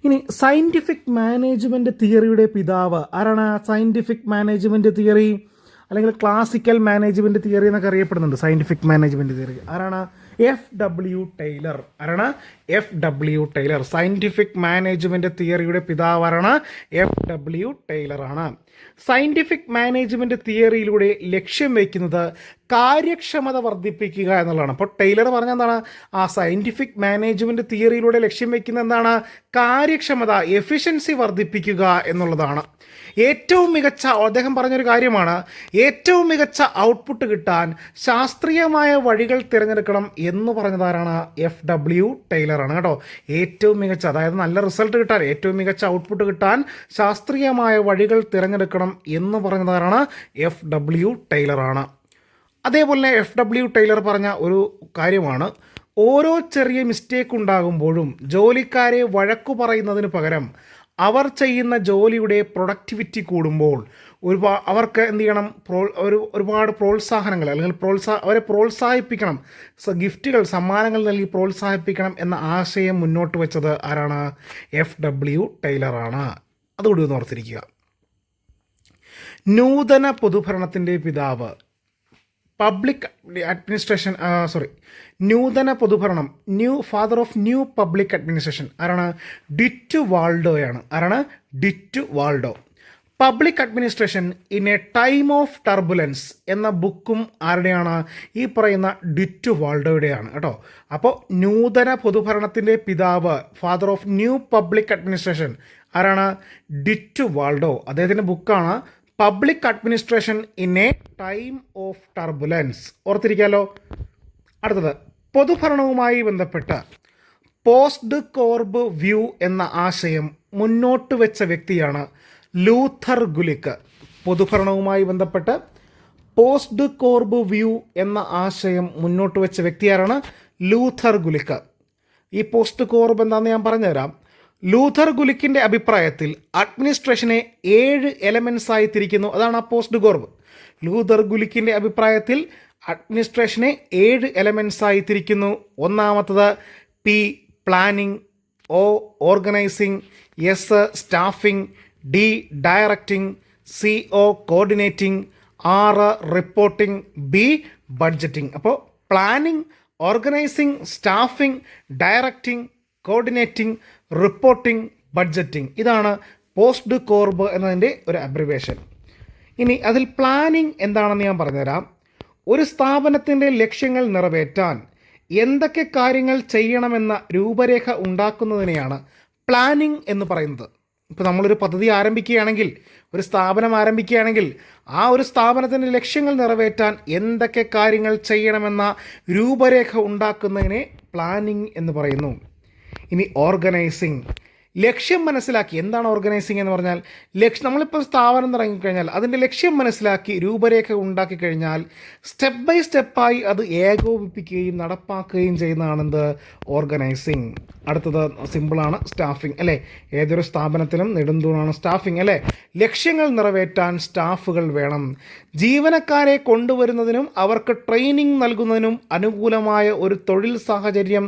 Speaker 1: ഇനി സയൻറ്റിഫിക് മാനേജ്മെൻറ്റ് തിയറിയുടെ പിതാവ് ആരാണ്? സയൻറ്റിഫിക് മാനേജ്മെൻറ്റ് തിയറി അല്ലെങ്കിൽ ക്ലാസിക്കൽ മാനേജ്മെൻറ്റ് തിയറി എന്നൊക്കെ അറിയപ്പെടുന്നുണ്ട്. സയൻറ്റിഫിക് മാനേജ്മെൻറ്റ് തിയറി ആരാണ്? FW Taylor. ആരാണ്? FW Taylor. സയൻറ്റിഫിക് മാനേജ്മെൻറ്റ് തിയറിയുടെ പിതാവ് ആരാണ്? FW ടൈലറാണ്. സയൻറ്റിഫിക് മാനേജ്മെൻറ്റ് തിയറിയിലൂടെ ലക്ഷ്യം വയ്ക്കുന്നത് കാര്യക്ഷമത വർദ്ധിപ്പിക്കുക എന്നുള്ളതാണ്. അപ്പോൾ ടൈലർ പറഞ്ഞ എന്താണ്? ആ സയൻറ്റിഫിക് മാനേജ്മെൻറ്റ് തിയറിയിലൂടെ ലക്ഷ്യം വയ്ക്കുന്നത് എന്താണ്? കാര്യക്ഷമത, എഫിഷ്യൻസി വർദ്ധിപ്പിക്കുക എന്നുള്ളതാണ്. ഏറ്റവും മികച്ച, അദ്ദേഹം പറഞ്ഞൊരു കാര്യമാണ്, ഏറ്റവും മികച്ച ഔട്ട്പുട്ട് കിട്ടാൻ ശാസ്ത്രീയമായ വഴികൾ തിരഞ്ഞെടുക്കണം എന്ന് പറഞ്ഞതാരാണ്? FW ടൈലറാണ് കേട്ടോ. ഏറ്റവും മികച്ച, അതായത് നല്ല റിസൾട്ട് കിട്ടാൻ, ഏറ്റവും മികച്ച ഔട്ട്പുട്ട് കിട്ടാൻ ശാസ്ത്രീയമായ വഴികൾ തിരഞ്ഞെടുക്കണം എന്ന് പറഞ്ഞതാരാണ്? FW ടൈലറാണ്. അതേപോലെ FW ടൈലർ പറഞ്ഞ ഒരു കാര്യമാണ്, ഓരോ ചെറിയ മിസ്റ്റേക്ക് ഉണ്ടാകുമ്പോഴും ജോലിക്കാരെ വഴക്കു പറയുന്നതിന് പകരം അവർ ചെയ്യുന്ന ജോലിയുടെ പ്രൊഡക്ടിവിറ്റി കൂടുമ്പോൾ അവർക്ക് എന്ത് ചെയ്യണം? ഒരുപാട് പ്രോത്സാഹനങ്ങൾ അല്ലെങ്കിൽ അവരെ പ്രോത്സാഹിപ്പിക്കണം, ഗിഫ്റ്റുകൾ, സമ്മാനങ്ങൾ നൽകി പ്രോത്സാഹിപ്പിക്കണം എന്ന ആശയം മുന്നോട്ട് വെച്ചത് ആരാണ്? FW ടൈലറാണ്. അതുകൂടി ഒന്ന് ഓർത്തിരിക്കുക. നൂതന പൊതുഭരണത്തിൻ്റെ പിതാവ്, പബ്ലിക് അഡ്മിനിസ്ട്രേഷൻ നൂതന പൊതുഭരണം, father of new public administration ആരാണ്? ഡിറ്റു വാൾഡോയാണ്. ആരാണ്? Dwight Waldo. Public administration in a time of turbulence എന്ന ബുക്കും ആരുടെയാണ്? ഈ പറയുന്ന ഡിറ്റു വാൾഡോയുടെയാണ് കേട്ടോ. അപ്പോൾ നൂതന പൊതുഭരണത്തിൻ്റെ പിതാവ്, father of new public administration ആരാണ്? Dwight Waldo. അദ്ദേഹത്തിൻ്റെ ബുക്കാണ് public administration in a time of turbulence. ഓർത്തിരിക്കാമല്ലോ. അടുത്തത് പൊതുഭരണവുമായി ബന്ധപ്പെട്ട് പോസ്റ്റ് കോർബ് വ്യൂ എന്ന ആശയം മുന്നോട്ട് വെച്ച വ്യക്തിയാണ് ലൂഥർ ഗുലിക്ക്. പൊതുഭരണവുമായി ബന്ധപ്പെട്ട് പോസ്റ്റ് കോർബ് വ്യൂ എന്ന ആശയം മുന്നോട്ട് വെച്ച വ്യക്തിയാരാണ്? ലൂഥർ ഗുലിക്ക്. ഈ പോസ്റ്റ് കോർബ് എന്താണെന്ന് ഞാൻ പറഞ്ഞുതരാം. ലൂഥർ ഗുലിക്കിൻ്റെ അഭിപ്രായത്തിൽ അഡ്മിനിസ്ട്രേഷനെ 7 എലമെൻസായി തിരിക്കുന്നു. അതാണ് ആ പോസ്റ്റ് കോർബ്. ലൂഥർ ഗുലിക്കിൻ്റെ അഭിപ്രായത്തിൽ അഡ്മിനിസ്ട്രേഷനെ 7 എലമെൻസായി തിരിക്കുന്നു. ഒന്നാമത്തത് P planning, O organising, S staffing, D directing, CO coordinating, R reporting, B budgeting. അപ്പോൾ planning, organising, staffing, directing, coordinating, reporting, budgeting. ഇതാണ് പോസ്റ്റ് കോർബ് എന്നതിൻ്റെ ഒരു അബ്രിവേഷൻ. ഇനി അതിൽ പ്ലാനിംഗ് എന്താണെന്ന് ഞാൻ പറഞ്ഞുതരാം. ഒരു സ്ഥാപനത്തിൻ്റെ ലക്ഷ്യങ്ങൾ നിറവേറ്റാൻ എന്തൊക്കെ കാര്യങ്ങൾ ചെയ്യണമെന്ന രൂപരേഖ ഉണ്ടാക്കുന്നതിനെയാണ് പ്ലാനിംഗ് എന്ന് പറയുന്നത്. ഇപ്പോൾ നമ്മളൊരു പദ്ധതി ആരംഭിക്കുകയാണെങ്കിൽ, ഒരു സ്ഥാപനം ആരംഭിക്കുകയാണെങ്കിൽ, ആ ഒരു സ്ഥാപനത്തിൻ്റെ ലക്ഷ്യങ്ങൾ നിറവേറ്റാൻ എന്തൊക്കെ കാര്യങ്ങൾ ചെയ്യണമെന്ന രൂപരേഖ ഉണ്ടാക്കുന്നതിനെ പ്ലാനിംഗ് എന്ന് പറയുന്നു. ഇനി ഓർഗനൈസിങ്, ലക്ഷ്യം മനസ്സിലാക്കി. എന്താണ് ഓർഗനൈസിങ് എന്ന് പറഞ്ഞാൽ? നമ്മളിപ്പോൾ സ്ഥാപനം തുടങ്ങിക്കഴിഞ്ഞാൽ അതിൻ്റെ ലക്ഷ്യം മനസ്സിലാക്കി രൂപരേഖ ഉണ്ടാക്കി കഴിഞ്ഞാൽ സ്റ്റെപ്പ് ബൈ സ്റ്റെപ്പായി അത് ഏകോപിപ്പിക്കുകയും നടപ്പാക്കുകയും ചെയ്യുന്നതാണെന്ത്? ഓർഗനൈസിങ്. അടുത്തത് സിമ്പിളാണ്, സ്റ്റാഫിംഗ് അല്ലേ? ഏതൊരു സ്ഥാപനത്തിലും നെടുന്തൂണാണ് സ്റ്റാഫിംഗ് അല്ലേ? ലക്ഷ്യങ്ങൾ നിറവേറ്റാൻ സ്റ്റാഫുകൾ വേണം. ജീവനക്കാരെ കൊണ്ടുവരുന്നതിനും അവർക്ക് ട്രെയിനിങ് നൽകുന്നതിനും അനുകൂലമായ ഒരു തൊഴിൽ സാഹചര്യം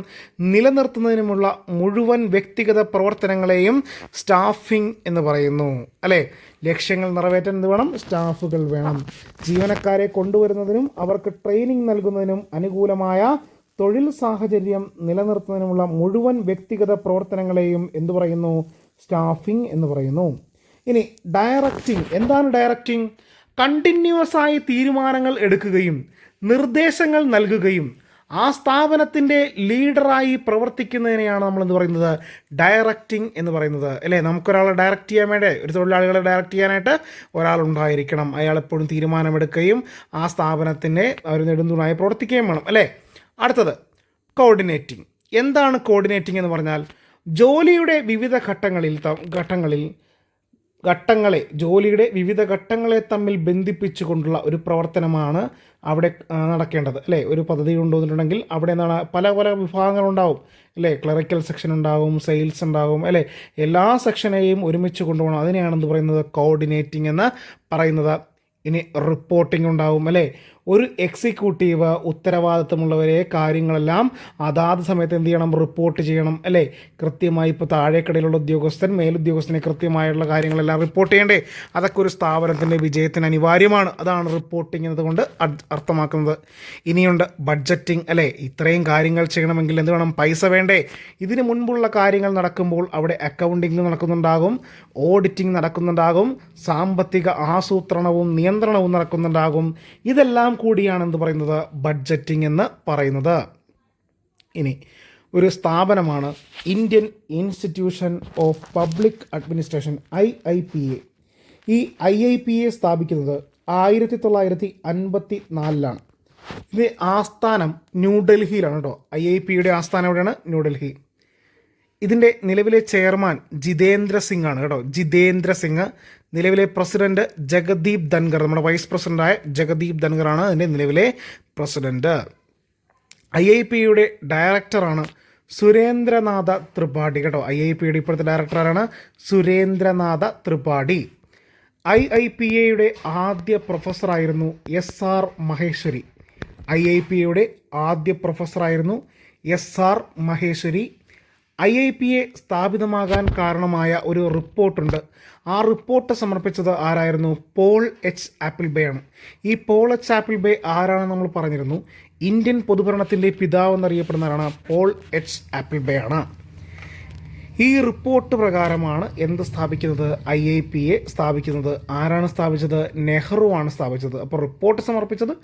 Speaker 1: നിലനിർത്തുന്നതിനുമുള്ള മുഴുവൻ വ്യക്തിഗത പ്രവർത്തനങ്ങളെയും സ്റ്റാഫിംഗ് എന്ന് പറയുന്നു അല്ലേ? ലക്ഷ്യങ്ങൾ നിറവേറ്റാൻ എന്ത് വേണം? സ്റ്റാഫുകൾ വേണം. ജീവനക്കാരെ കൊണ്ടുവരുന്നതിനും അവർക്ക് ട്രെയിനിങ് നൽകുന്നതിനും അനുകൂലമായ തൊഴിൽ സാഹചര്യം നിലനിർത്തുന്നതിനുമുള്ള മുഴുവൻ വ്യക്തിഗത പ്രവർത്തനങ്ങളെയും എന്തു പറയുന്നു? സ്റ്റാഫിംഗ് എന്ന് പറയുന്നു. ഇനി ഡയറക്റ്റിംഗ്. എന്താണ് ഡയറക്റ്റിംഗ്? കണ്ടിന്യൂസ് ആയി തീരുമാനങ്ങൾ എടുക്കുകയും നിർദ്ദേശങ്ങൾ നൽകുകയും ആ സ്ഥാപനത്തിൻ്റെ ലീഡറായി പ്രവർത്തിക്കുന്നതിനെയാണ് നമ്മൾ എന്ത് പറയുന്നത്, ഡയറക്റ്റിംഗ് എന്ന് പറയുന്നത് അല്ലേ. നമുക്കൊരാളെ ഡയറക്റ്റ് ചെയ്യാൻ വേണ്ടി, ഒരു തൊഴിലാളികളെ ഡയറക്റ്റ് ചെയ്യാനായിട്ട് ഒരാളുണ്ടായിരിക്കണം. അയാൾ എപ്പോഴും തീരുമാനമെടുക്കുകയും ആ സ്ഥാപനത്തിൻ്റെ ഒരു നെടുന്തൂണായി പ്രവർത്തിക്കുകയും വേണം അല്ലേ. അടുത്തത് കോർഡിനേറ്റിംഗ്. എന്താണ് കോർഡിനേറ്റിംഗ് എന്ന് പറഞ്ഞാൽ, ജോലിയുടെ വിവിധ ജോലിയുടെ വിവിധ ഘട്ടങ്ങളെ തമ്മിൽ ബന്ധിപ്പിച്ചുകൊണ്ടുള്ള ഒരു പ്രവർത്തനമാണ് അവിടെ നടക്കേണ്ടത് അല്ലേ. ഒരു പദ്ധതി കൊണ്ടുവന്നിട്ടുണ്ടെങ്കിൽ അവിടെ എന്താണ് പല പല വിഭാഗങ്ങളുണ്ടാവും അല്ലേ. ക്ലറിക്കൽ സെക്ഷൻ ഉണ്ടാവും, സെയിൽസ് ഉണ്ടാവും അല്ലേ. എല്ലാ സെക്ഷനെയും ഒരുമിച്ച് കൊണ്ടുപോകണം. അതിനെയാണ് എന്ത് പറയുന്നത്, കോർഡിനേറ്റിംഗ് എന്ന് പറയുന്നത്. ഇനി റിപ്പോർട്ടിംഗ് ഉണ്ടാവും അല്ലേ. ഒരു എക്സിക്യൂട്ടീവ് ഉത്തരവാദിത്തമുള്ളവരെ കാര്യങ്ങളെല്ലാം അതാത് സമയത്ത് എന്ത് ചെയ്യണം, റിപ്പോർട്ട് ചെയ്യണം അല്ലേ. കൃത്യമായി ഇപ്പോൾ താഴേക്കടയിലുള്ള ഉദ്യോഗസ്ഥൻ മേലുദ്യോഗസ്ഥനെ കൃത്യമായുള്ള കാര്യങ്ങളെല്ലാം റിപ്പോർട്ട് ചെയ്യണ്ടേ. അതൊക്കെ ഒരു സ്ഥാപനത്തിൻ്റെ വിജയത്തിന് അനിവാര്യമാണ്. അതാണ് റിപ്പോർട്ടിംഗ് എന്നതുകൊണ്ട് അർത്ഥമാക്കുന്നത്. ഇനിയുണ്ട് ബഡ്ജറ്റിംഗ് അല്ലേ. ഇത്രയും കാര്യങ്ങൾ ചെയ്യണമെങ്കിൽ എന്ത് വേണം, പൈസ വേണ്ടേ. ഇതിന് മുൻപുള്ള കാര്യങ്ങൾ നടക്കുമ്പോൾ അവിടെ അക്കൗണ്ടിംഗ് നടക്കുന്നുണ്ടാകും, ഓഡിറ്റിംഗ് നടക്കുന്നുണ്ടാകും, സാമ്പത്തിക ആസൂത്രണവും നിയന്ത്രണവും നടക്കുന്നുണ്ടാകും. ഇതെല്ലാം കൂടിയാണ് എന്ത് പറയുന്നത്, ബഡ്ജറ്റിംഗ് എന്ന് പറയുന്നത്. ഇനി ഒരു സ്ഥാപനമാണ് Indian institution of public administration IIPA. ഈ IIPA സ്ഥാപിക്കുന്നത് 1954 ഇത് ആസ്ഥാനം ന്യൂഡൽഹിയിലാണ് കേട്ടോ. IIPയുടെ ആസ്ഥാനം എവിടെയാണ്, ന്യൂഡൽഹി. ഇതിൻ്റെ നിലവിലെ ചെയർമാൻ ജിതേന്ദ്ര സിംഗ് ആണ് കേട്ടോ, ജിതേന്ദ്ര സിംഗ്. നിലവിലെ പ്രസിഡന്റ് ജഗദീപ് ധൻഖർ, നമ്മുടെ വൈസ് പ്രസിഡന്റായ ജഗദീപ് ധൻഖറാണ് അതിൻ്റെ നിലവിലെ പ്രസിഡന്റ്. IIPയുടെ ഡയറക്ടറാണ് സുരേന്ദ്രനാഥ ത്രിപാഠി കേട്ടോ. IIPയുടെ ഇപ്പോഴത്തെ ഡയറക്ടറാണ് സുരേന്ദ്രനാഥ ത്രിപാഠി. IIPയുടെ ആദ്യ പ്രൊഫസറായിരുന്നു SR മഹേശ്വരി. IIPയുടെ ആദ്യ പ്രൊഫസറായിരുന്നു SR മഹേശ്വരി. IIPA സ്ഥാപിതമാകാൻ കാരണമായ ഒരു റിപ്പോർട്ടുണ്ട്. ആ റിപ്പോർട്ട് സമർപ്പിച്ചത് ആരായിരുന്നു, പോൾ എച്ച് ആപ്പിൾബേ ആണ്. ഈ പോൾ എച്ച് ആപ്പിൾബേ ആരാണെന്ന് നമ്മൾ പറഞ്ഞിരുന്നു. ഇന്ത്യൻ പൊതുഭരണത്തിൻ്റെ പിതാവ് എന്നറിയപ്പെടുന്നവരാണ് പോൾ എച്ച് ആപ്പിൾബേ ആണ്. ഈ റിപ്പോർട്ട് പ്രകാരമാണ് എന്ത് സ്ഥാപിക്കുന്നത്, IIPA സ്ഥാപിക്കുന്നത്. ആരാണ് സ്ഥാപിച്ചത്, നെഹ്റു ആണ് സ്ഥാപിച്ചത്. അപ്പോൾ റിപ്പോർട്ട് സമർപ്പിച്ചത്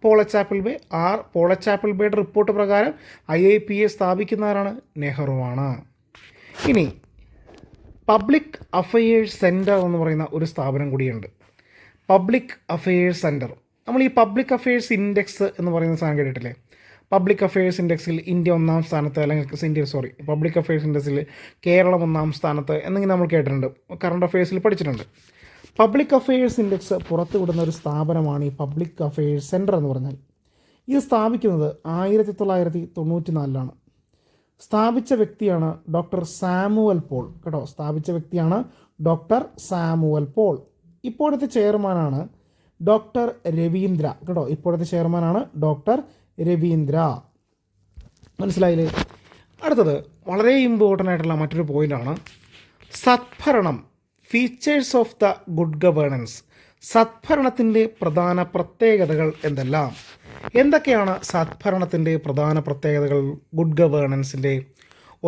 Speaker 1: Paul H Appleby. Paul H ആപ്പിൾബേയുടെ റിപ്പോർട്ട് പ്രകാരം IIPA സ്ഥാപിക്കുന്നവരാണ്, നെഹ്റുവാണ്. ഇനി പബ്ലിക് അഫയേഴ്സ് സെൻറ്റർ എന്ന് പറയുന്ന ഒരു സ്ഥാപനം കൂടിയുണ്ട്. Public affairs centre. നമ്മൾ ഈ പബ്ലിക് അഫയേഴ്സ് ഇൻഡെക്സ് എന്ന് പറയുന്ന സാധനം കേട്ടിട്ടില്ലേ. പബ്ലിക് അഫയേഴ്സ് ഇൻഡെക്സിൽ ഇന്ത്യ 1-ാം സ്ഥാനത്ത്, അല്ലെങ്കിൽ പബ്ലിക് അഫയേഴ്സ് ഇൻഡെക്സിൽ കേരളം 1-ാം സ്ഥാനത്ത് എന്നിങ്ങനെ നമ്മൾ കേട്ടിട്ടുണ്ട്, കറണ്ട് അഫയേഴ്സിൽ പഠിച്ചിട്ടുണ്ട്. പബ്ലിക് അഫയേഴ്സ് ഇൻഡെക്സ് പുറത്തുവിടുന്ന ഒരു സ്ഥാപനമാണ് ഈ പബ്ലിക് അഫയേഴ്സ് സെൻറ്റർ എന്ന് പറഞ്ഞാൽ. ഇത് സ്ഥാപിക്കുന്നത് 1994 സ്ഥാപിച്ച വ്യക്തിയാണ് ഡോക്ടർ സാമുവൽ പോൾ കേട്ടോ. സ്ഥാപിച്ച വ്യക്തിയാണ് ഡോക്ടർ സാമുവൽ പോൾ. ഇപ്പോഴത്തെ ചെയർമാനാണ് ഡോക്ടർ രവീന്ദ്ര കേട്ടോ. ഇപ്പോഴത്തെ ചെയർമാനാണ് ഡോക്ടർ രവീന്ദ്ര. മനസ്സിലായില്ലേ. അടുത്തത് വളരെ ഇമ്പോർട്ടൻ്റ് ആയിട്ടുള്ള മറ്റൊരു പോയിൻ്റാണ് സദ്ഭരണം, features of the good governance. സദ്ഭരണത്തിൻ്റെ പ്രധാന പ്രത്യേകതകൾ എന്തെല്ലാം? എന്തൊക്കെയാണ് സദ്ഭരണത്തിൻ്റെ പ്രധാന പ്രത്യേകതകൾ ഗുഡ് ഗവേണൻസിൻ്റെ?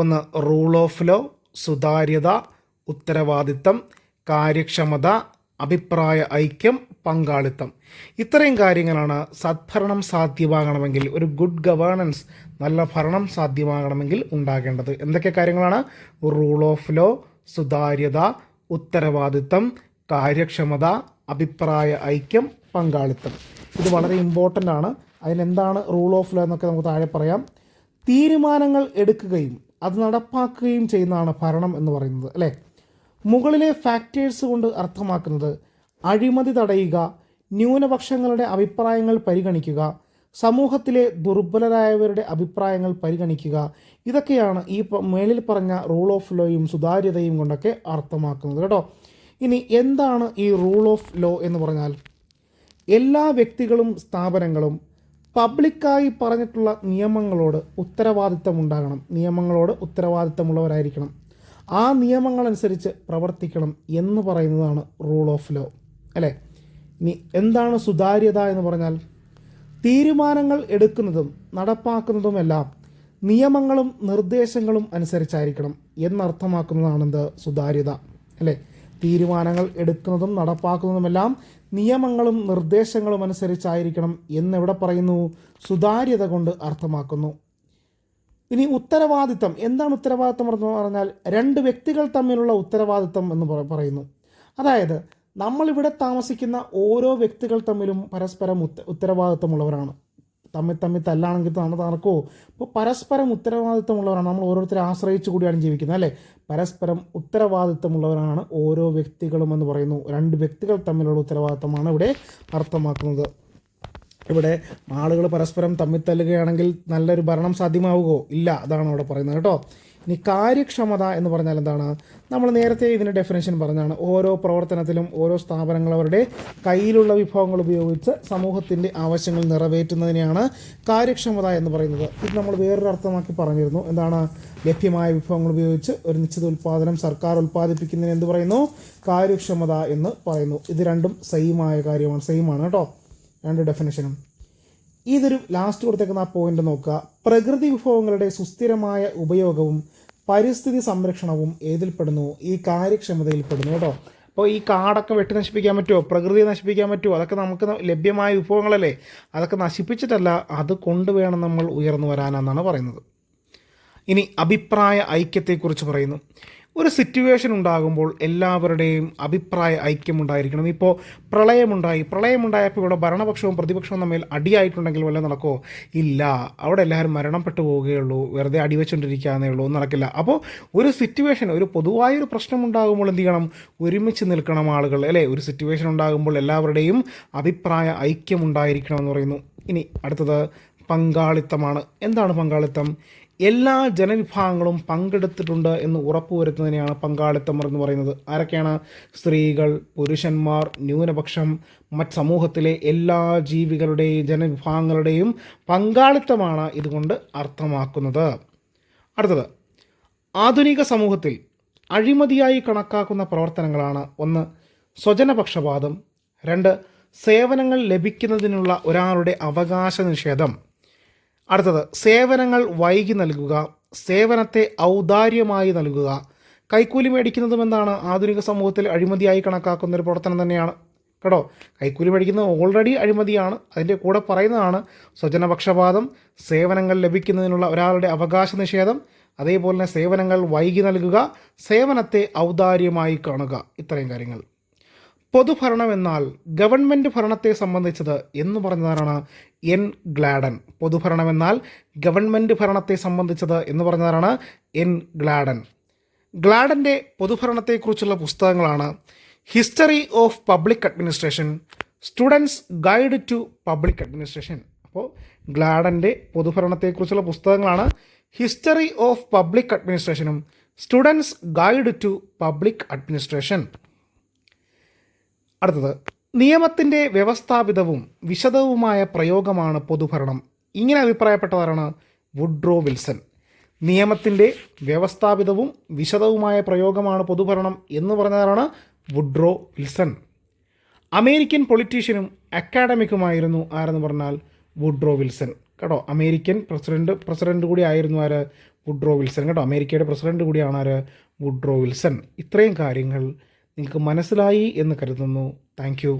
Speaker 1: ഒന്ന്, റൂൾ ഓഫ് ലോ, സുതാര്യത, ഉത്തരവാദിത്തം, കാര്യക്ഷമത, അഭിപ്രായ ഐക്യം, പങ്കാളിത്തം. ഇത്രയും കാര്യങ്ങളാണ് സദ്ഭരണം സാധ്യമാകണമെങ്കിൽ, ഒരു ഗുഡ് ഗവേണൻസ്, നല്ല ഭരണം സാധ്യമാകണമെങ്കിൽ ഉണ്ടാകേണ്ടത്. എന്തൊക്കെ കാര്യങ്ങളാണ്? റൂൾ ഓഫ് ലോ, സുതാര്യത, ഉത്തരവാദിത്തം, കാര്യക്ഷമത, അഭിപ്രായ ഐക്യം, പങ്കാളിത്തം. ഇത് വളരെ ഇമ്പോർട്ടൻ്റ് ആണ്. അതിനെന്താണ് റൂൾ ഓഫ് ലോ എന്നൊക്കെ നമുക്ക് താഴെ പറയാം. തീരുമാനങ്ങൾ എടുക്കുകയും അത് നടപ്പാക്കുകയും ചെയ്യുന്നതാണ് ഭരണം എന്ന് പറയുന്നത് അല്ലേ. മുകളിലെ ഫാക്ടേഴ്സ് കൊണ്ട് അർത്ഥമാക്കുന്നത് അഴിമതി തടയുക, ന്യൂനപക്ഷങ്ങളുടെ അഭിപ്രായങ്ങൾ പരിഗണിക്കുക, സമൂഹത്തിലെ ദുർബലരായവരുടെ അഭിപ്രായങ്ങൾ പരിഗണിക്കുക. ഇതൊക്കെയാണ് ഈ മേളിൽ പറഞ്ഞ റൂൾ ഓഫ് ലോയും സുതാര്യതയും കൊണ്ടൊക്കെ അർത്ഥമാക്കുന്നത് കേട്ടോ. ഇനി എന്താണ് ഈ റൂൾ ഓഫ് ലോ എന്ന് പറഞ്ഞാൽ? എല്ലാ വ്യക്തികളും സ്ഥാപനങ്ങളും പബ്ലിക്കായി പറഞ്ഞിട്ടുള്ള നിയമങ്ങളോട് ഉത്തരവാദിത്തമുണ്ടാകണം, നിയമങ്ങളോട് ഉത്തരവാദിത്തമുള്ളവരായിരിക്കണം, ആ നിയമങ്ങളനുസരിച്ച് പ്രവർത്തിക്കണം എന്ന് പറയുന്നതാണ് റൂൾ ഓഫ് ലോ അല്ലേ. ഇനി എന്താണ് സുതാര്യത എന്ന് പറഞ്ഞാൽ? തീരുമാനങ്ങൾ എടുക്കുന്നതും നടപ്പാക്കുന്നതുമെല്ലാം നിയമങ്ങളും നിർദ്ദേശങ്ങളും അനുസരിച്ചായിരിക്കണം എന്നർത്ഥമാക്കുന്നതാണെന്ത്, സുതാര്യത അല്ലേ. തീരുമാനങ്ങൾ എടുക്കുന്നതും നടപ്പാക്കുന്നതുമെല്ലാം നിയമങ്ങളും നിർദ്ദേശങ്ങളും അനുസരിച്ചായിരിക്കണം എന്നെവിടെ പറയുന്നു? സുതാര്യത കൊണ്ട് അർത്ഥമാക്കുന്നു. ഇനി ഉത്തരവാദിത്തം. എന്താണ് ഉത്തരവാദിത്തം എന്ന് പറഞ്ഞാൽ രണ്ട് വ്യക്തികൾ തമ്മിലുള്ള ഉത്തരവാദിത്തം എന്ന് പറയുന്നു. അതായത് നമ്മളിവിടെ താമസിക്കുന്ന ഓരോ വ്യക്തികൾ തമ്മിലും പരസ്പരം ഉത്തരവാദിത്തമുള്ളവരാണ്. തമ്മിൽ തല്ലാണെങ്കിൽ നടക്കുമോ? അപ്പോൾ പരസ്പരം ഉത്തരവാദിത്തമുള്ളവരാണ്. നമ്മൾ ഓരോരുത്തരെ ആശ്രയിച്ചു കൂടിയാണ് ജീവിക്കുന്നത്, അല്ലേ? പരസ്പരം ഉത്തരവാദിത്തമുള്ളവരാണ് ഓരോ വ്യക്തികളും എന്ന് പറയുന്നു. രണ്ട് വ്യക്തികൾ തമ്മിലുള്ള ഉത്തരവാദിത്തമാണ് ഇവിടെ അർത്ഥമാക്കുന്നത്. ഇവിടെ ആളുകൾ പരസ്പരം തമ്മിൽ തല്ലുകയാണെങ്കിൽ നല്ലൊരു ഭരണം സാധ്യമാവുമോ? ഇല്ല. അതാണ് അവിടെ പറയുന്നത് കേട്ടോ. ഇനി കാര്യക്ഷമത എന്ന് പറഞ്ഞാൽ എന്താണ്? നമ്മൾ നേരത്തെ ഇതിൻ്റെ ഡെഫിനേഷൻ പറഞ്ഞാണ്. ഓരോ പ്രവർത്തനത്തിലും ഓരോ സ്ഥാപനങ്ങൾ അവരുടെ കയ്യിലുള്ള വിഭവങ്ങൾ ഉപയോഗിച്ച് സമൂഹത്തിൻ്റെ ആവശ്യങ്ങൾ നിറവേറ്റുന്നതിനെയാണ് കാര്യക്ഷമത എന്ന് പറയുന്നത്. ഇത് നമ്മൾ വേറൊരു അർത്ഥമാക്കി പറഞ്ഞിരുന്നു. എന്താണ്? ലഭ്യമായ വിഭവങ്ങൾ ഉപയോഗിച്ച് ഒരു നിശ്ചിത ഉൽപ്പാദനം സർക്കാർ ഉൽപ്പാദിപ്പിക്കുന്നതിന് എന്ത് പറയുന്നു? കാര്യക്ഷമത എന്ന് പറയുന്നു. ഇത് രണ്ടും സെയിമാണ് കേട്ടോ, രണ്ട് ഡെഫിനേഷനും. ഇതൊരു ലാസ്റ്റ് കൊടുത്തേക്കുന്ന ആ പോയിന്റ് നോക്കുക. പ്രകൃതി വിഭവങ്ങളുടെ സുസ്ഥിരമായ ഉപയോഗവും പരിസ്ഥിതി സംരക്ഷണവും ഏതിൽപ്പെടുന്നു? ഈ കാര്യക്ഷമതയിൽപ്പെടുന്നു കേട്ടോ. അപ്പോൾ ഈ കാടൊക്കെ വെട്ടി നശിപ്പിക്കാൻ പറ്റുമോ? പ്രകൃതിയെ നശിപ്പിക്കാൻ പറ്റുമോ? അതൊക്കെ നമുക്ക് ലഭ്യമായ വിഭവങ്ങളല്ലേ. അതൊക്കെ നശിപ്പിച്ചിട്ടല്ല, അത് കൊണ്ടുവേണം നമ്മൾ ഉയർന്നു വരാനെന്നാണ് പറയുന്നത്. ഇനി അഭിപ്രായ ഐക്യത്തെക്കുറിച്ച് പറയുന്നു. ഒരു സിറ്റുവേഷൻ ഉണ്ടാകുമ്പോൾ എല്ലാവരുടെയും അഭിപ്രായ ഐക്യമുണ്ടായിരിക്കണം. ഇപ്പോൾ പ്രളയമുണ്ടായപ്പോൾ ഇവിടെ ഭരണപക്ഷവും പ്രതിപക്ഷവും തമ്മിൽ അടിയായിട്ടുണ്ടെങ്കിൽ വല്ലതും നടക്കുമോ? ഇല്ല. അവിടെ എല്ലാവരും മരണപ്പെട്ടു പോവുകയുള്ളൂ. വെറുതെ അടിവെച്ചുകൊണ്ടിരിക്കാന്നേ ഉള്ളൂ, നടക്കില്ല. അപ്പോൾ ഒരു സിറ്റുവേഷൻ, ഒരു പൊതുവായൊരു പ്രശ്നം ഉണ്ടാകുമ്പോൾ എന്ത് ചെയ്യണം? ഒരുമിച്ച് നിൽക്കണം ആളുകൾ, അല്ലേ? ഒരു സിറ്റുവേഷൻ ഉണ്ടാകുമ്പോൾ എല്ലാവരുടെയും അഭിപ്രായ ഐക്യമുണ്ടായിരിക്കണം എന്ന് പറയുന്നു. ഇനി അടുത്തത് പങ്കാളിത്തമാണ്. എന്താണ് പങ്കാളിത്തം? എല്ലാ ജനവിഭാഗങ്ങളും പങ്കെടുത്തിട്ടുണ്ട് എന്ന് ഉറപ്പുവരുത്തുന്നതിനെയാണ് പങ്കാളിത്തം എന്ന് പറയുന്നത്. ആരൊക്കെയാണ്? സ്ത്രീകൾ, പുരുഷന്മാർ, ന്യൂനപക്ഷം, സമൂഹത്തിലെ എല്ലാ ജീവികളുടെയും ജനവിഭാഗങ്ങളുടെയും പങ്കാളിത്തമാണ് ഇതുകൊണ്ട് അർത്ഥമാക്കുന്നത്. അടുത്തത്, ആധുനിക സമൂഹത്തിൽ അഴിമതിയായി കണക്കാക്കുന്ന പ്രവർത്തനങ്ങളാണ്: 1. സ്വജനപക്ഷപാതം, 2. സേവനങ്ങൾ ലഭിക്കുന്നതിനുള്ള ഒരാളുടെ അവകാശ നിഷേധം, അടുത്തത് സേവനങ്ങൾ വൈകി നൽകുക, സേവനത്തെ ഔദാര്യമായി നൽകുക. കൈക്കൂലി മേടിക്കുന്നതും എന്താണ്? ആധുനിക സമൂഹത്തിൽ അഴിമതിയായി കണക്കാക്കുന്ന ഒരു പ്രവർത്തനം തന്നെയാണ് കേട്ടോ. കൈക്കൂലി മേടിക്കുന്നത് ഓൾറെഡി അഴിമതിയാണ്. അതിൻ്റെ കൂടെ പറയുന്നതാണ് സ്വജനപക്ഷപാതം, സേവനങ്ങൾ ലഭിക്കുന്നതിനുള്ള ഒരാളുടെ അവകാശ നിഷേധം, അതേപോലെ തന്നെ സേവനങ്ങൾ വൈകി നൽകുക, സേവനത്തെ ഔദാര്യമായി കാണുക. ഇത്രയും കാര്യങ്ങൾ. പൊതുഭരണം എന്നാൽ ഗവൺമെൻറ് ഭരണത്തെ സംബന്ധിച്ചത് എന്ന് പറഞ്ഞതാണ് എൻ ഗ്ലാഡൻ. പൊതുഭരണം എന്നാൽ ഗവൺമെൻറ് ഭരണത്തെ സംബന്ധിച്ചത് എന്ന് പറഞ്ഞതാണ് എൻ ഗ്ലാഡൻ. ഗ്ലാഡൻ്റെ പൊതുഭരണത്തെക്കുറിച്ചുള്ള പുസ്തകങ്ങളാണ് history of public administration, students guide to public administration. അപ്പോൾ ഗ്ലാഡൻ്റെ പൊതുഭരണത്തെക്കുറിച്ചുള്ള പുസ്തകങ്ങളാണ് ഹിസ്റ്ററി ഓഫ് പബ്ലിക് അഡ്മിനിസ്ട്രേഷനും students guide to public administration. അടുത്തത്, നിയമത്തിൻ്റെ വ്യവസ്ഥാപിതവും വിശദവുമായ പ്രയോഗമാണ് പൊതുഭരണം. ഇങ്ങനെ അഭിപ്രായപ്പെട്ടവരാണ് വുഡ്രോ വിൽസൺ. നിയമത്തിൻ്റെ വ്യവസ്ഥാപിതവും വിശദവുമായ പ്രയോഗമാണ് പൊതുഭരണം എന്ന് പറഞ്ഞതാണ് വുഡ്രോ വിൽസൺ. അമേരിക്കൻ പൊളിറ്റീഷ്യനും അക്കാഡമിക്കുമായിരുന്നു ആരെന്ന് പറഞ്ഞാൽ വുഡ്രോ വിൽസൺ കേട്ടോ. അമേരിക്കൻ പ്രസിഡന്റ് കൂടി ആയിരുന്നു ആര്? വുഡ്രോ വിൽസൺ കേട്ടോ. അമേരിക്കയുടെ പ്രസിഡന്റ് കൂടിയാണ് ആര്? Woodrow Wilson. ഇത്രയും കാര്യങ്ങൾ നിങ്ങൾക്ക് മനസ്സിലായി എന്ന് കരുതുന്നു. Thank you.